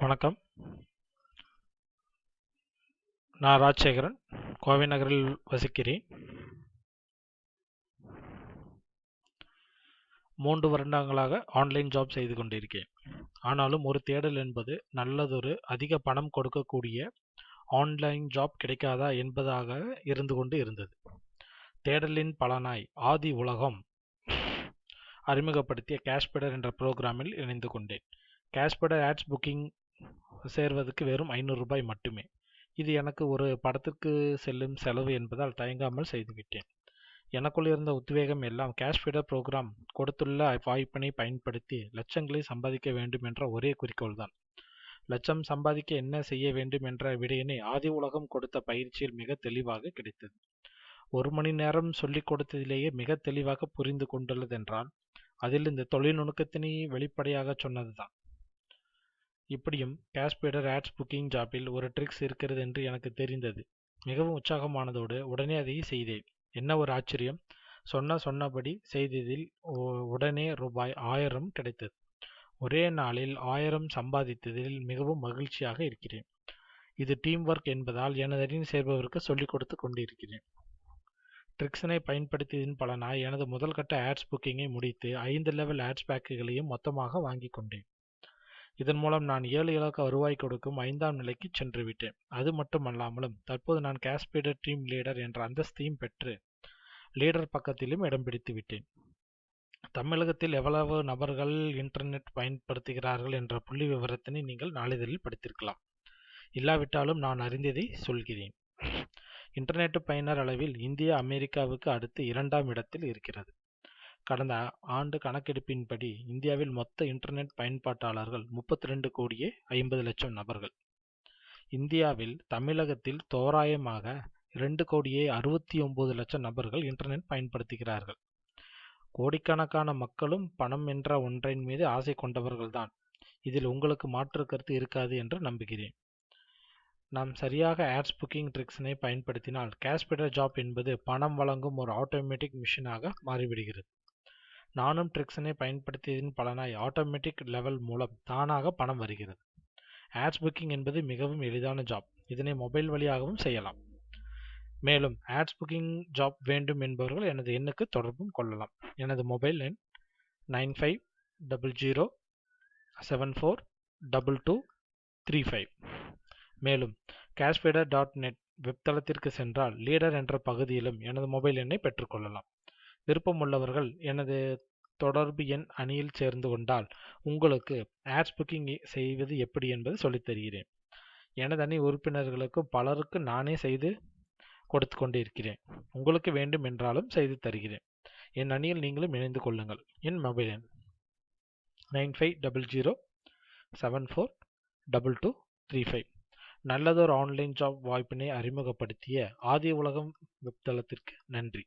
வணக்கம். நான் ராஜசேகரன், கோவை நகரில் வசிக்கிறேன். 3 வருடங்களாக ஆன்லைன் ஜாப் செய்து கொண்டிருக்கேன். ஆனாலும் ஒரு தேடல் என்பது நல்லதொரு அதிக பணம் கொடுக்கக்கூடிய ஆன்லைன் ஜாப் கிடைக்காதா என்பதாக இருந்து கொண்டு இருந்தது. தேடலின் பலனாய் ஆதி உலகம் அறிமுகப்படுத்திய கேஷ்பெடர் என்ற புரோகிராமில் இணைந்து கொண்டேன். கேஷ்பெடர் ஆட்ஸ் புக்கிங் சேர்வதற்கு வெறும் ₹500 மட்டுமே. இது எனக்கு ஒரு படத்திற்கு செல்லும் செலவு என்பதால் தயங்காமல் செய்துவிட்டேன். எனக்குள் இருந்த உத்வேகம் எல்லாம் கேஷ்பெடர் புரோகிராம் கொடுத்துள்ள வாய்ப்பினை பயன்படுத்தி லட்சங்களை சம்பாதிக்க வேண்டும் என்ற ஒரே குறிக்கோள்தான். லட்சம் சம்பாதிக்க என்ன செய்ய வேண்டும் என்ற விடையினை ஆதி உலகம் கொடுத்த பயிற்சியில் மிக தெளிவாக கிடைத்தது. 1 மணி நேரம் சொல்லிக் கொடுத்ததிலேயே மிக தெளிவாக புரிந்து கொண்டுள்ளதென்றால் அதில் இந்த தொழில் நுணுக்கத்தினை வெளிப்படையாக சொன்னதுதான். இப்படியும் கேஷ்பெடர் ஆட்ஸ் புக்கிங் ஜாப்பில் ஒரு ட்ரிக்ஸ் இருக்கிறது என்று எனக்கு தெரிந்தது. மிகவும் உற்சாகமானதோடு உடனே அதை செய்தேன். என்ன ஒரு ஆச்சரியம்! சொன்னபடி செய்ததில் உடனே ₹1000 கிடைத்தது. ஒரே நாளில் 1000 சம்பாதித்ததில் மிகவும் மகிழ்ச்சியாக இருக்கிறேன். இது டீம் ஒர்க் என்பதால் எனது அணியில் சேர்பவருக்கு சொல்லிக் கொடுத்து கொண்டிருக்கிறேன். ட்ரிக்ஸினை பயன்படுத்தியதின் பலனாய் எனது முதல் கட்ட ஆட்ஸ் புக்கிங்கை முடித்து 5 லெவல் ஆட்ஸ் பேக்குகளையும் மொத்தமாக வாங்கிக் கொண்டேன். இதன் மூலம் நான் 7 இலக்க வருவாய் கொடுக்கும் 5ஆம் நிலைக்கு சென்று விட்டேன். அது மட்டுமல்லாமலும் தற்போது நான் கேஷ்பெடர் டீம் லீடர் என்ற அந்தஸ்தையும் பெற்று லீடர் பக்கத்திலும் இடம் பிடித்து விட்டேன். தமிழகத்தில் எவ்வளவு நபர்கள் இன்டர்நெட் பயன்படுத்துகிறார்கள் என்ற புள்ளி விவரத்தினை நீங்கள் நாளிதழில் படித்திருக்கலாம். இல்லாவிட்டாலும் நான் அறிந்ததை சொல்கிறேன். இன்டர்நெட் பயனர் அளவில் இந்தியா அமெரிக்காவுக்கு அடுத்து 2ஆம் இடத்தில் இருக்கிறது. கடந்த ஆண்டு கணக்கெடுப்பின்படி இந்தியாவில் மொத்த இன்டர்நெட் பயன்பாட்டாளர்கள் 32,50,00,000 நபர்கள். இந்தியாவில் தமிழகத்தில் தோராயமாக 2,69,00,000 நபர்கள் இன்டர்நெட் பயன்படுத்துகிறார்கள். கோடிக்கணக்கான மக்களும் பணம் என்ற ஒன்றின் மீது ஆசை கொண்டவர்கள்தான். இதில் உங்களுக்கு மாற்று கருத்து இருக்காது என்று நம்புகிறேன். நாம் சரியாக ஆட்ஸ் புக்கிங் ட்ரிக்ஸினை பயன்படுத்தினால் கேஷ்பெடர் ஜாப் என்பது பணம் வழங்கும் ஒரு ஆட்டோமேட்டிக் மிஷினாக மாறிவிடுகிறது. நானும் ட்ரிக்ஸினை பயன்படுத்தியதின் பலனாய் ஆட்டோமேட்டிக் லெவல் மூலம் தானாக பணம் வருகிறது. ஆட்ஸ் புக்கிங் என்பது மிகவும் எளிதான ஜாப். இதனை மொபைல் வழியாகவும் செய்யலாம். மேலும் ஆட்ஸ் புக்கிங் ஜாப் வேண்டும் என்பவர்கள் எனது எண்ணுக்கு தொடர்பும் கொள்ளலாம். எனது மொபைல் எண் 9500742235. மேலும் cashpeeder.net வெப்தளத்திற்கு சென்றால் லீடர் என்ற பகுதியிலும் எனது மொபைல் எண்ணை பெற்றுக்கொள்ளலாம். விருப்பமுள்ளவர்கள் எனது தொடர்பு எண் அணியில் சேர்ந்து கொண்டால் உங்களுக்கு ஆட்ஸ் புக்கிங் செய்வது எப்படி என்பது சொல்லித் தருகிறேன். எனது அணி உறுப்பினர்களுக்கு பலருக்கு நானே செய்து கொடுத்து கொண்டிருக்கிறேன். உங்களுக்கு வேண்டும் என்றாலும் செய்து தருகிறேன். என் அணியில் நீங்களும் இணைந்து கொள்ளுங்கள். என் மொபைல் எண் 9500742235. நல்லதொரு ஆன்லைன் ஜாப் வாய்ப்பினை அறிமுகப்படுத்திய ஆதி உலகம் வெப்தளத்திற்கு நன்றி.